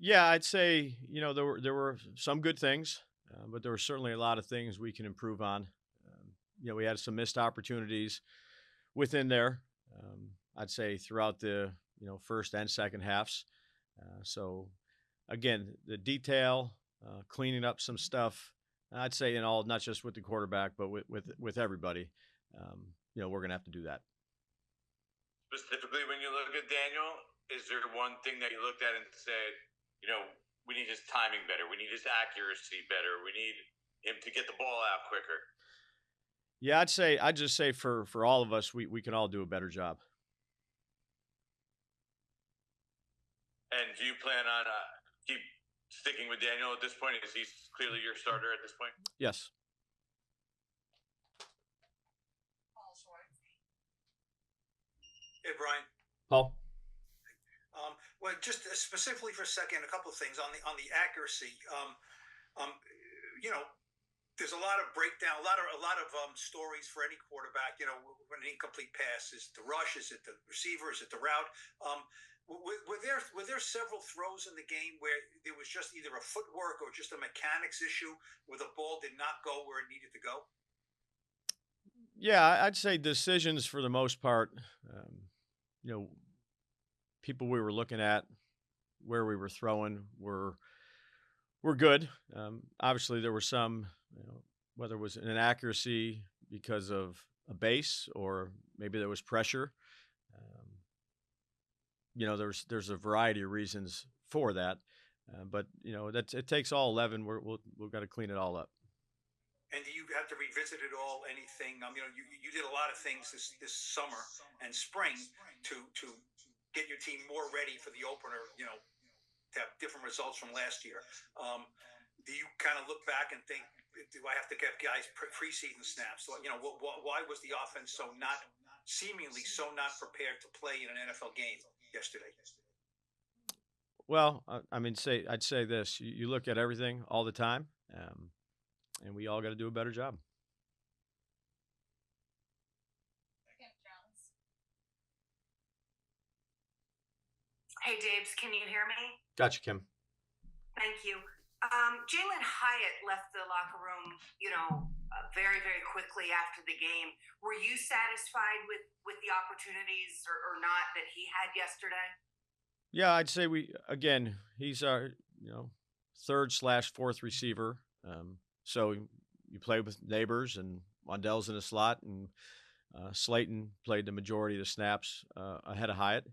Yeah, I'd say, there were some good things, but there were certainly a lot of things we can improve on. We had some missed opportunities within there. I'd say throughout the first and second halves. So again, the detail, cleaning up some stuff. I'd say in all, not just with the quarterback, but with everybody. We're gonna have to do that. Specifically, when you look at Daniel, is there one thing that you looked at and said, you know, we need his timing better, we need his accuracy better, we need him to get the ball out quicker? Yeah, I'd just say for all of us, we can all do a better job. And do you plan on keep sticking with Daniel at this point? Is he clearly your starter at this point? Yes. Hey, Brian. Paul. Well, just specifically for a second, a couple of things on the accuracy. Um, you know, there's a lot of breakdown, a lot of stories for any quarterback. When an incomplete pass, is it the rush, is it the receiver, is it the route? Were there several throws in the game where there was just either a footwork or just a mechanics issue where the ball did not go where it needed to go? Yeah, I'd say decisions for the most part. Um, you know, People we were looking at, where we were throwing, were good. Obviously, there were some, whether it was an inaccuracy because of a base or maybe there was pressure. Um, there's a variety of reasons for that, but that it takes all 11. We've got to clean it all up. And do you have to revisit it all? Anything? You did a lot of things this summer and spring to get your team more ready for the opener. To have different results from last year. Do you kind of look back and think, do I have to get guys preseason snaps? So, why was the offense seemingly so not prepared to play in an NFL game yesterday? Well, I'd say this: you look at everything all the time, and we all got to do a better job. Hey, Dabes, can you hear me? Gotcha, Kim. Thank you. Jalen Hyatt left the locker room, very, very quickly after the game. Were you satisfied with the opportunities or not that he had yesterday? Yeah, I'd say he's our third slash fourth receiver. So you play with neighbors, and Wandell's in the slot, and Slayton played the majority of the snaps ahead of Hyatt.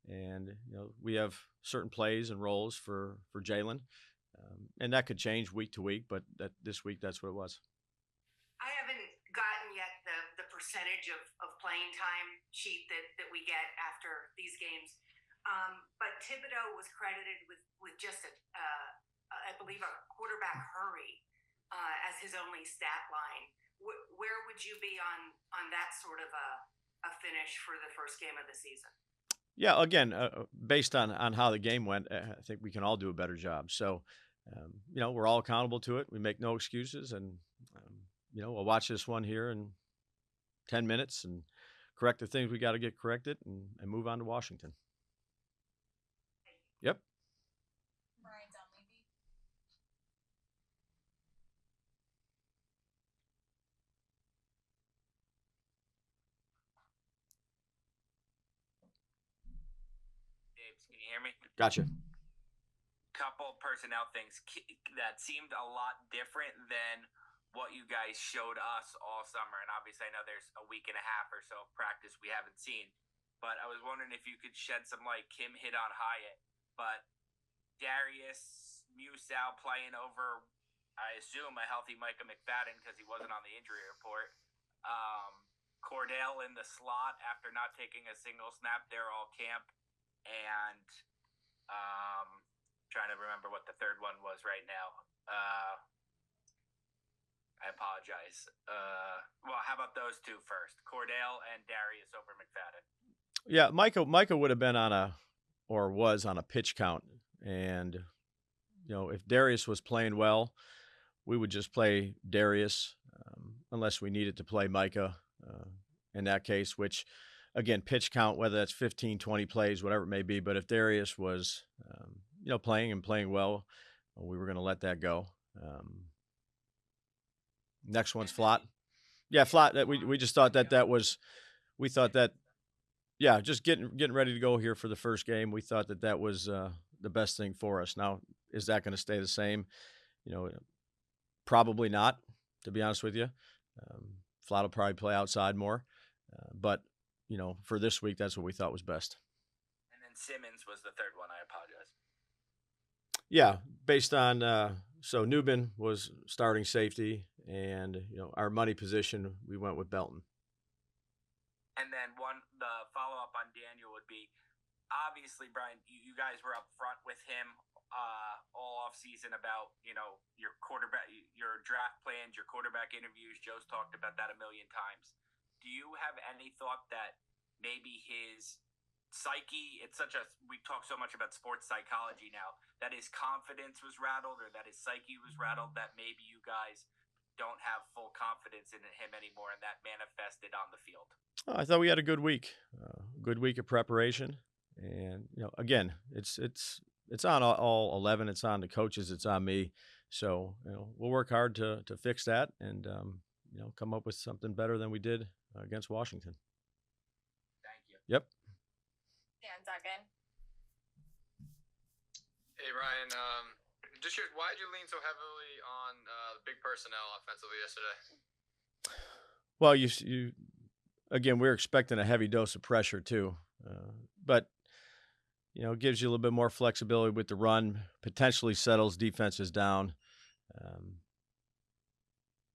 And we have certain plays and roles for Jalen, and that could change week to week. But this week, that's what it was. I haven't gotten yet the percentage of playing time sheet that we get after these games, but Thibodeau was credited with just I believe a quarterback hurry as his only stat line. Where would you be on that sort of a finish for the first game of the season? Yeah, again, based on how the game went, I think we can all do a better job. So, we're all accountable to it. We make no excuses, and we'll watch this one here in 10 minutes and correct the things we got to get corrected, and move on to Washington. Yep. Can you hear me? Gotcha. Couple personnel things that seemed a lot different than what you guys showed us all summer. And obviously, I know there's a week and a half or so of practice we haven't seen. But I was wondering if you could shed some light. Kim hit on Hyatt, but Darius Musal playing over, I assume, a healthy Micah McFadden because he wasn't on the injury report. Cordell in the slot after not taking a single snap there all camp. And trying to remember what the third one was right now. I apologize. Well, how about those two first? Cordell and Darius over McFadden. Yeah, Micah would have been was on a pitch count. And, if Darius was playing well, we would just play Darius unless we needed to play Micah in that case, which, again, pitch count, whether that's 15, 20 plays, whatever it may be. But if Darius was, playing and playing well, we were going to let that go. Next one's Flott. Yeah, Flott. That we just thought that was, we thought that, yeah, just getting ready to go here for the first game. We thought that was the best thing for us. Now, is that going to stay the same? Probably not, to be honest with you. Flott will probably play outside more, but for this week, that's what we thought was best. And then Simmons was the third one. I apologize. Yeah, based on so Newman was starting safety, and our money position, we went with Belton. And then the follow up on Daniel would be, obviously, Brian, you guys were up front with him all off season about your quarterback, your draft plans, your quarterback interviews. Joe's talked about that a million times. Do you have any thought that maybe his psyche, we talk so much about sports psychology now, that his confidence was rattled, or that his psyche was rattled, that maybe you guys don't have full confidence in him anymore, and that manifested on the field? I thought we had a good week of preparation, and again, it's on all 11. It's on the coaches. It's on me. So we'll work hard to fix that, and come up with something better than we did against Washington. Thank you. Yep. Dan Duggan. Hey Ryan, just curious, why did you lean so heavily on the big personnel offensively yesterday? Well, you again, we're expecting a heavy dose of pressure too, but it gives you a little bit more flexibility with the run, potentially settles defenses down,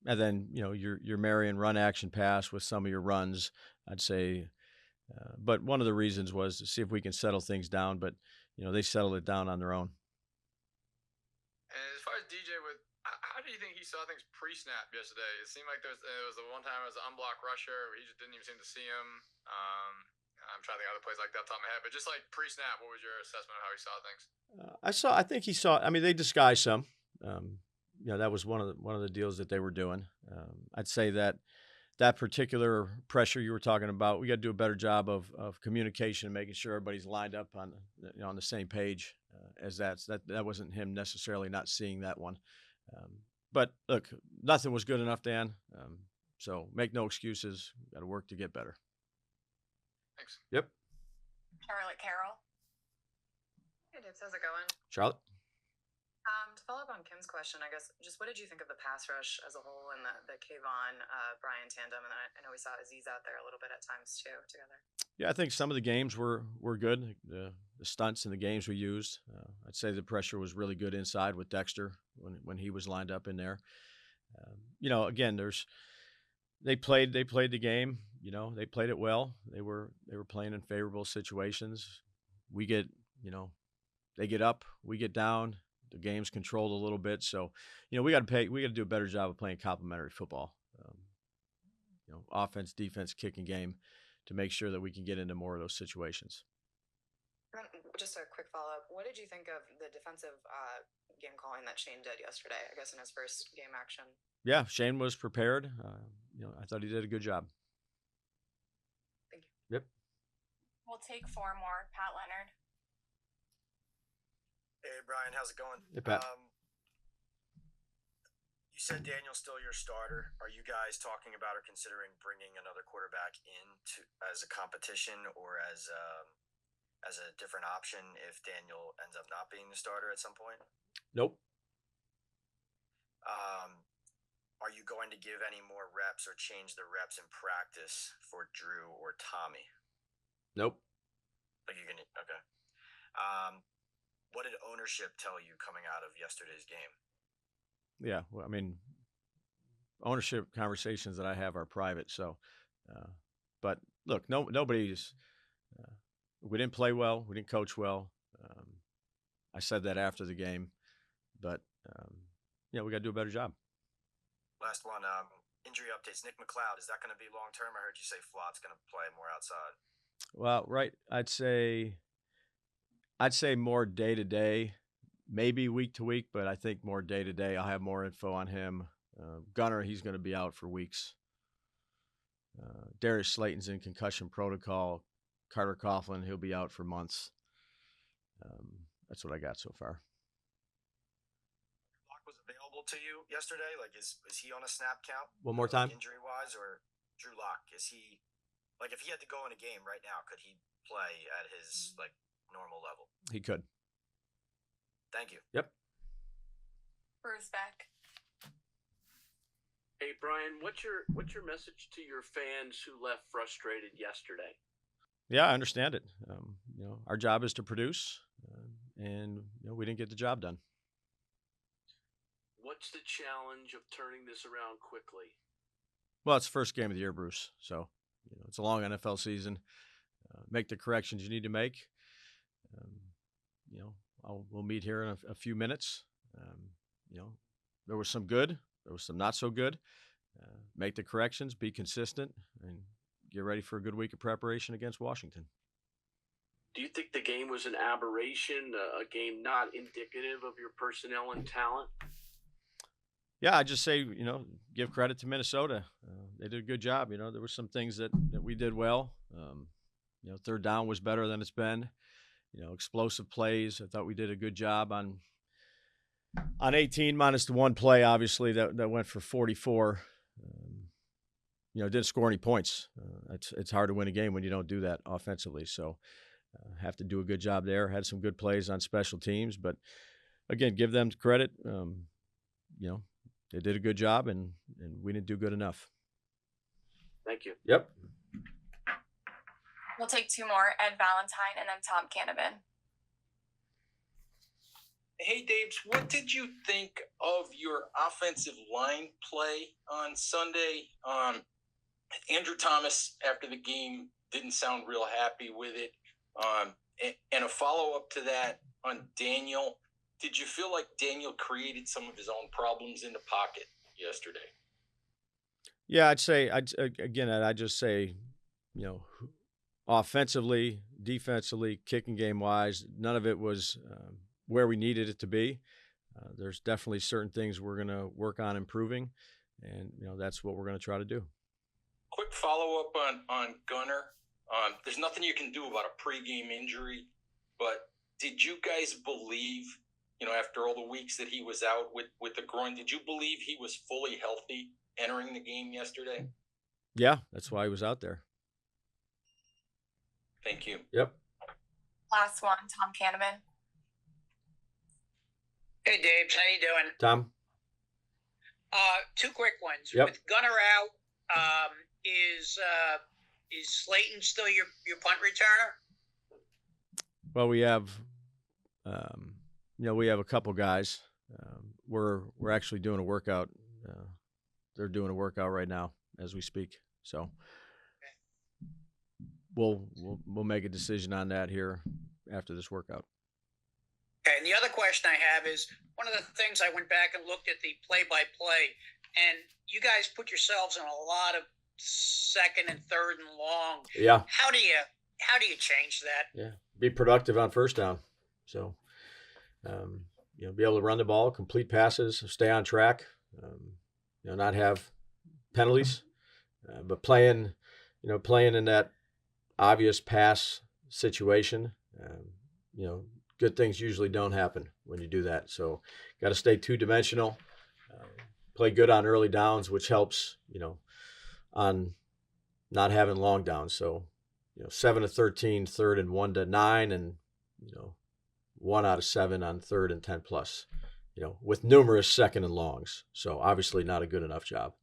and then you're marrying run action pass with some of your runs, I'd say. But one of the reasons was to see if we can settle things down, but they settled it down on their own. And as far as DJ, how do you think he saw things pre-snap yesterday? It seemed like it was the one time it was an unblocked rusher where he just didn't even seem to see him. I'm trying to think of other plays like that off the top of my head, but just like pre-snap, what was your assessment of how he saw things? I think he saw. I mean, they disguised some. That was one of the deals that they were doing. I'd say that particular pressure you were talking about, we got to do a better job of communication and making sure everybody's lined up on on the same page. As that wasn't him necessarily not seeing that one. But look, nothing was good enough, Dan. So make no excuses. Got to work to get better. Thanks. Yep. Charlotte Carroll. Hey, Dibs, how's it going? Charlotte. To follow up on Kim's question, I guess, just what did you think of the pass rush as a whole and the Kayvon Brian tandem? And then I know we saw Aziz out there a little bit at times too together. Yeah, I think some of the games were good. The stunts and the games we used. I'd say the pressure was really good inside with Dexter when he was lined up in there. Again, they played the game. They played it well. They were playing in favorable situations. We get they get up, we get down. The game's controlled a little bit, so we got to do a better job of playing complementary football. Offense, defense, kicking game, to make sure that we can get into more of those situations. Just a quick follow-up. What did you think of the defensive game calling that Shane did yesterday, I guess in his first game action? Yeah, Shane was prepared. I thought he did a good job. Thank you. Yep. We'll take 4 more. Pat Leonard. Hey, Brian, how's it going? Hey, Pat. You said Daniel's still your starter. Are you guys talking about or considering bringing another quarterback in as a competition or as a different option if Daniel ends up not being the starter at some point? Nope. Are you going to give any more reps or change the reps in practice for Drew or Tommy? Nope. Okay. What did ownership tell you coming out of yesterday's game? Yeah, well, I mean, ownership conversations that I have are private. So, but look, nobody's. We didn't play well. We didn't coach well. I said that after the game, but we got to do a better job. Last one. Injury updates. Nick McLeod, is that going to be long term? I heard you say Flott's going to play more outside. Well, right. I'd say more day to day, maybe week to week, but I think more day to day. I'll have more info on him. Gunner, he's going to be out for weeks. Darius Slayton's in concussion protocol. Carter Coughlin, he'll be out for months. that's what I got so far. Lock was available to you yesterday. Like, is he on a snap count? One more time. Injury wise, or Drew Lock, is he, like, if he had to go in a game right now, could he play at his like normal level? He could. Thank you. Yep. Bruce Beck. Hey Brian, what's your message to your fans who left frustrated yesterday? Yeah, I understand it. Our job is to produce, and we didn't get the job done. What's the challenge of turning this around quickly? Well, it's the first game of the year, Bruce. So it's a long NFL season. Make the corrections you need to make. We'll meet here in a few minutes. There was some good. There was some not so good. Make the corrections, be consistent, and get ready for a good week of preparation against Washington. Do you think the game was an aberration, a game not indicative of your personnel and talent? Yeah, I just say, give credit to Minnesota. They did a good job. There were some things that we did well. Third down was better than it's been. Explosive plays. I thought we did a good job on 18 minus the one play, obviously, that went for 44. Didn't score any points. It's hard to win a game when you don't do that offensively. So have to do a good job there. Had some good plays on special teams. But, again, give them credit. They did a good job, and we didn't do good enough. Thank you. Yep. We'll take two more, Ed Valentine and then Tom Canavan. Hey, Dabes, what did you think of your offensive line play on Sunday? Andrew Thomas, after the game, didn't sound real happy with it. And a follow-up to that on Daniel, did you feel like Daniel created some of his own problems in the pocket yesterday? Yeah, I'd just say, offensively, defensively, kicking game-wise, none of it was where we needed it to be. There's definitely certain things we're going to work on improving, and, that's what we're going to try to do. Quick follow-up on Gunner. There's nothing you can do about a pregame injury, but did you guys believe, after all the weeks that he was out with the groin, did you believe he was fully healthy entering the game yesterday? Yeah, that's why he was out there. Thank you. Yep. Last one, Tom Canavan. Hey, Dabes, how you doing? Tom? Two quick ones. Yep. With Gunner out, is Slayton still your punt returner? Well, we have, we have a couple guys. We're actually doing a workout. They're doing a workout right now as we speak. So we'll make a decision on that here after this workout. Okay, and the other question I have is, one of the things I went back and looked at the play-by-play, and you guys put yourselves in a lot of second and third and long. Yeah. How do you change that? Yeah. Be productive on first down. So, be able to run the ball, complete passes, stay on track, not have penalties, but playing in that obvious pass situation, good things usually don't happen when you do that. So got to stay two-dimensional, play good on early downs, which helps, on not having long downs. So, 7 of 13, third and 1 to 9, and, 1 out of 7 on third and 10 plus, with numerous second and longs. So obviously not a good enough job.